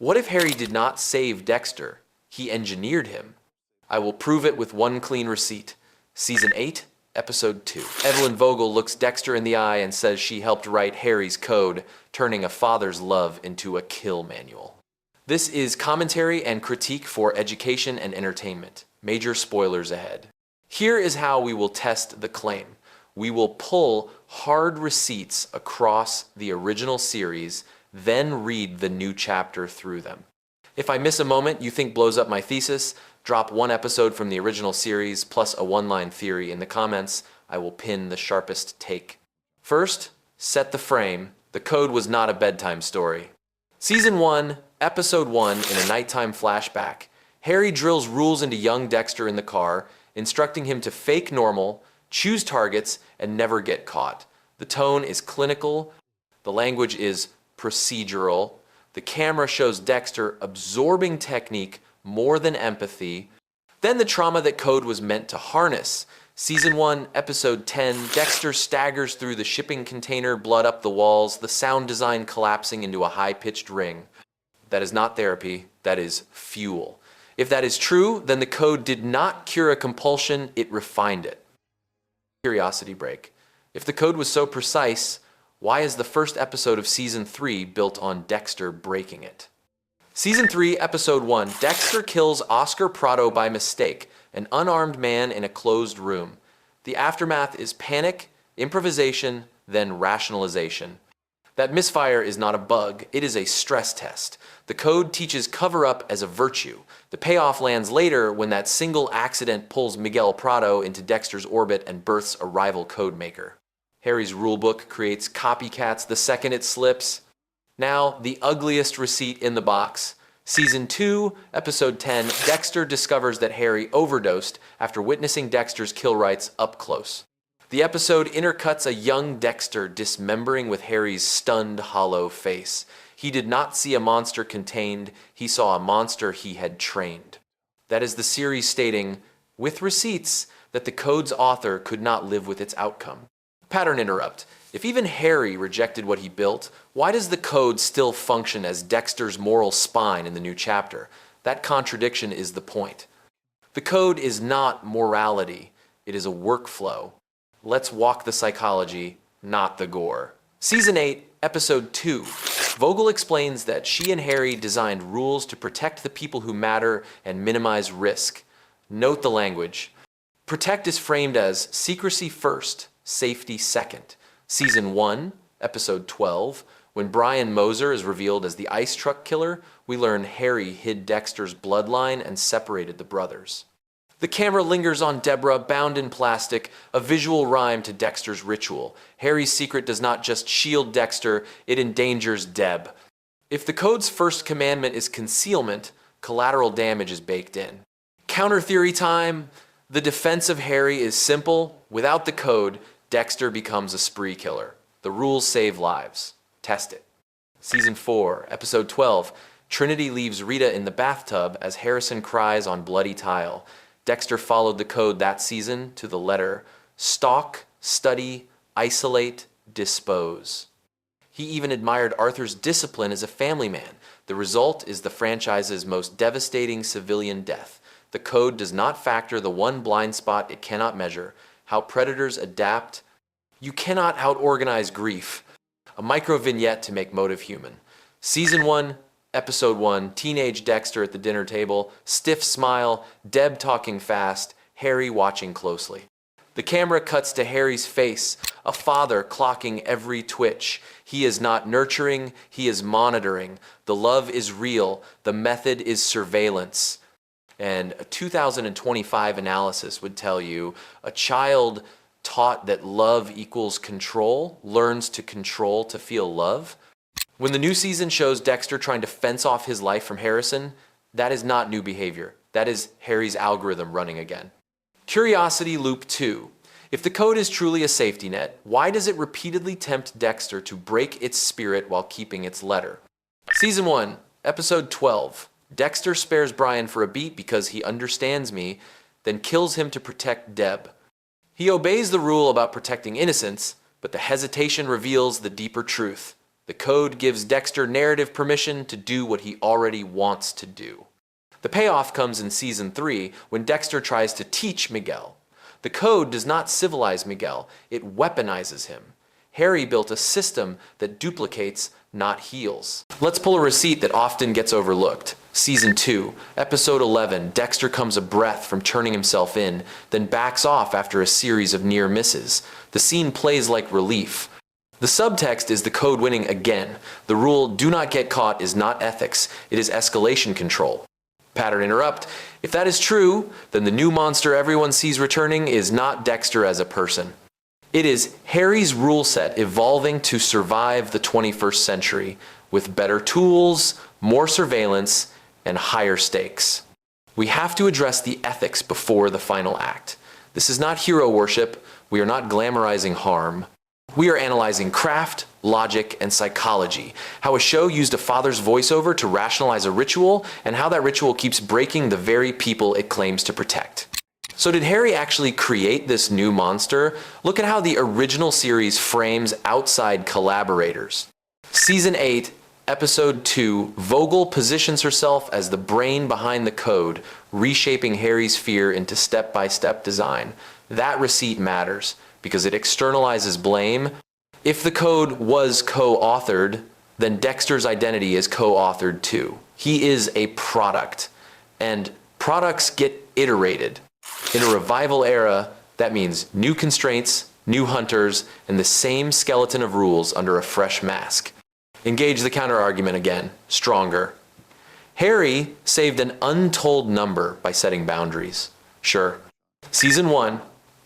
What if Harry did not save Dexter? He engineered him. I will prove it with one clean receipt. Season 8, Episode 2. Evelyn Vogel looks Dexter in the eye and says she helped write Harry's code, turning a father's love into a kill manual. This is commentary and critique for education and entertainment. Major spoilers ahead. Here is how we will test the claim. We will pull hard receipts across the original series, then read the new chapter through them. If I miss a moment you think blows up my thesis, drop one episode from the original series plus a one-line theory in the comments. I will pin the sharpest take. First, set the frame. The code was not a bedtime story. Season 1, Episode 1, in a nighttime flashback, Harry drills rules into young Dexter in the car, instructing him to fake normal, choose targets, and never get caught. The tone is clinical. The language is procedural. The camera shows Dexter absorbing technique more than empathy. Then the trauma that code was meant to harness. Season 1, Episode 10, Dexter staggers through the shipping container, blood up the walls, the sound design collapsing into a high-pitched ring. That is not therapy, that is fuel. If that is true, then the code did not cure a compulsion, it refined it. Curiosity break. If the code was so precise, why is the first episode of Season 3 built on Dexter breaking it? Season 3, Episode 1, Dexter kills Oscar Prado by mistake, an unarmed man in a closed room. The aftermath is panic, improvisation, then rationalization. That misfire is not a bug, it is a stress test. The code teaches cover-up as a virtue. The payoff lands later when that single accident pulls Miguel Prado into Dexter's orbit and births a rival code maker. Harry's rulebook creates copycats the second it slips. Now, the ugliest receipt in the box. Season 2, Episode 10, Dexter discovers that Harry overdosed after witnessing Dexter's kill rites up close. The episode intercuts a young Dexter dismembering with Harry's stunned, hollow face. He did not see a monster contained, he saw a monster he had trained. That is the series stating, with receipts, that the code's author could not live with its outcome. Pattern interrupt. If even Harry rejected what he built, why does the code still function as Dexter's moral spine in the new chapter? That contradiction is the point. The code is not morality, it is a workflow. Let's walk the psychology, not the gore. Season 8, Episode 2. Vogel explains that she and Harry designed rules to protect the people who matter and minimize risk. Note the language. Protect is framed as secrecy first, safety second. Season 1, Episode 12, when Brian Moser is revealed as the ice truck killer, we learn Harry hid Dexter's bloodline and separated the brothers. The camera lingers on Deborah, bound in plastic, a visual rhyme to Dexter's ritual. Harry's secret does not just shield Dexter, it endangers Deb. If the code's first commandment is concealment, collateral damage is baked in. Counter theory time. The defense of Harry is simple. Without the code, Dexter becomes a spree killer. The rules save lives. Test it. Season 4, Episode 12. Trinity leaves Rita in the bathtub as Harrison cries on bloody tile. Dexter followed the code that season to the letter. Stalk, study, isolate, dispose. He even admired Arthur's discipline as a family man. The result is the franchise's most devastating civilian death. The code does not factor the one blind spot it cannot measure, how predators adapt. You cannot out-organize grief. A micro-vignette to make motive human. Season 1, Episode 1, teenage Dexter at the dinner table, stiff smile, Deb talking fast, Harry watching closely. The camera cuts to Harry's face, a father clocking every twitch. He is not nurturing, he is monitoring. The love is real, the method is surveillance. And a 2025 analysis would tell you a child taught that love equals control learns to control to feel love. When the new season shows Dexter trying to fence off his life from Harrison, that is not new behavior. That is Harry's algorithm running again. Curiosity loop 2. If the code is truly a safety net, why does it repeatedly tempt Dexter to break its spirit while keeping its letter? Season 1, Episode 12. Dexter spares Brian for a beat because he understands me, then kills him to protect Deb. He obeys the rule about protecting innocence, but the hesitation reveals the deeper truth. The code gives Dexter narrative permission to do what he already wants to do. The payoff comes in Season 3 when Dexter tries to teach Miguel. The code does not civilize Miguel, it weaponizes him. Harry built a system that duplicates, not heals. Let's pull a receipt that often gets overlooked. Season 2, Episode 11, Dexter comes a breath from turning himself in, then backs off after a series of near misses. The scene plays like relief. The subtext is the code winning again. The rule, do not get caught, is not ethics, it is escalation control. Pattern interrupt. If that is true, then the new monster everyone sees returning is not Dexter as a person. It is Harry's rule set evolving to survive the 21st century with better tools, more surveillance, and higher stakes. We have to address the ethics before the final act. This is not hero worship. We are not glamorizing harm. We are analyzing craft, logic, and psychology. How a show used a father's voiceover to rationalize a ritual, and how that ritual keeps breaking the very people it claims to protect. So did Harry actually create this new monster? Look at how the original series frames outside collaborators. Season 8, Episode 2, Vogel positions herself as the brain behind the code, reshaping Harry's fear into step-by-step design. That receipt matters, because it externalizes blame. If the code was co-authored, then Dexter's identity is co-authored too. He is a product, and products get iterated. In a revival era, that means new constraints, new hunters, and the same skeleton of rules under a fresh mask. Engage the counter-argument again, stronger. Harry saved an untold number by setting boundaries. Sure. Season 1,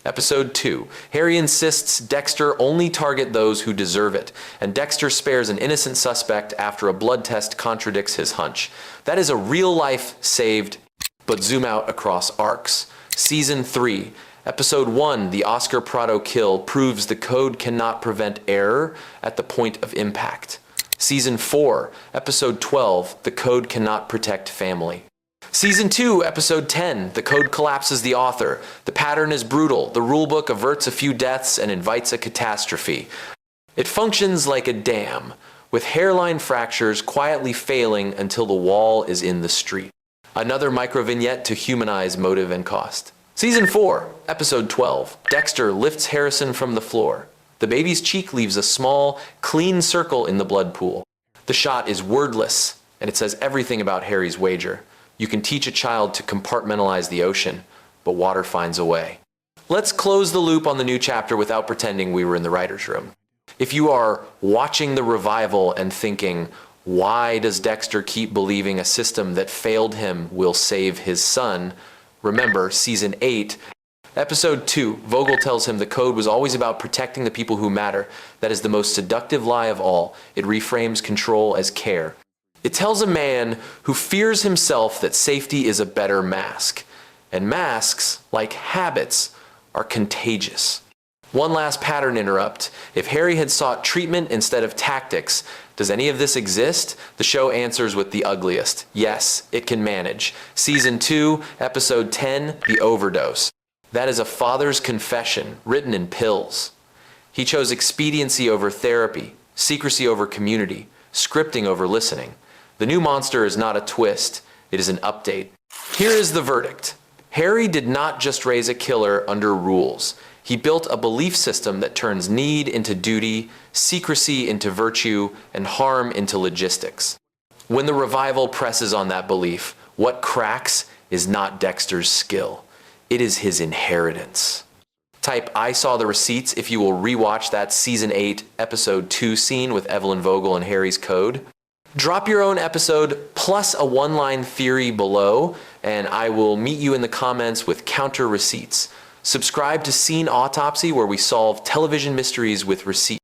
Episode 2, Harry insists Dexter only target those who deserve it, and Dexter spares an innocent suspect after a blood test contradicts his hunch. That is a real life saved, but zoom out across arcs. Season 3, Episode 1, the Oscar Prado kill proves the code cannot prevent error at the point of impact. Season 4, Episode 12, the code cannot protect family. Season 2, Episode 10, the code collapses the author. The pattern is brutal. The rulebook averts a few deaths and invites a catastrophe. It functions like a dam, with hairline fractures quietly failing until the wall is in the street. Another micro-vignette to humanize motive and cost. Season 4, Episode 12, Dexter lifts Harrison from the floor. The baby's cheek leaves a small, clean circle in the blood pool. The shot is wordless, and it says everything about Harry's wager. You can teach a child to compartmentalize the ocean, but water finds a way. Let's close the loop on the new chapter without pretending we were in the writer's room. If you are watching the revival and thinking, why does Dexter keep believing a system that failed him will save his son? Remember, Season 8, Episode 2, Vogel tells him the code was always about protecting the people who matter. That is the most seductive lie of all. It reframes control as care. It tells a man who fears himself that safety is a better mask. And masks, like habits, are contagious. One last pattern interrupt. If Harry had sought treatment instead of tactics, does any of this exist? The show answers with the ugliest. Yes, it can manage. Season 2, Episode 10, The Overdose. That is a father's confession, written in pills. He chose expediency over therapy, secrecy over community, scripting over listening. The new monster is not a twist, it is an update. Here is the verdict. Harry did not just raise a killer under rules. He built a belief system that turns need into duty, secrecy into virtue, and harm into logistics. When the revival presses on that belief, what cracks is not Dexter's skill. It is his inheritance. Type I saw the receipts if you will rewatch that Season 8, Episode 2 scene with Evelyn Vogel and Harry's code. Drop your own episode plus a one-line theory below, and I will meet you in the comments with counter receipts. Subscribe to Scene Autopsy, where we solve television mysteries with receipts.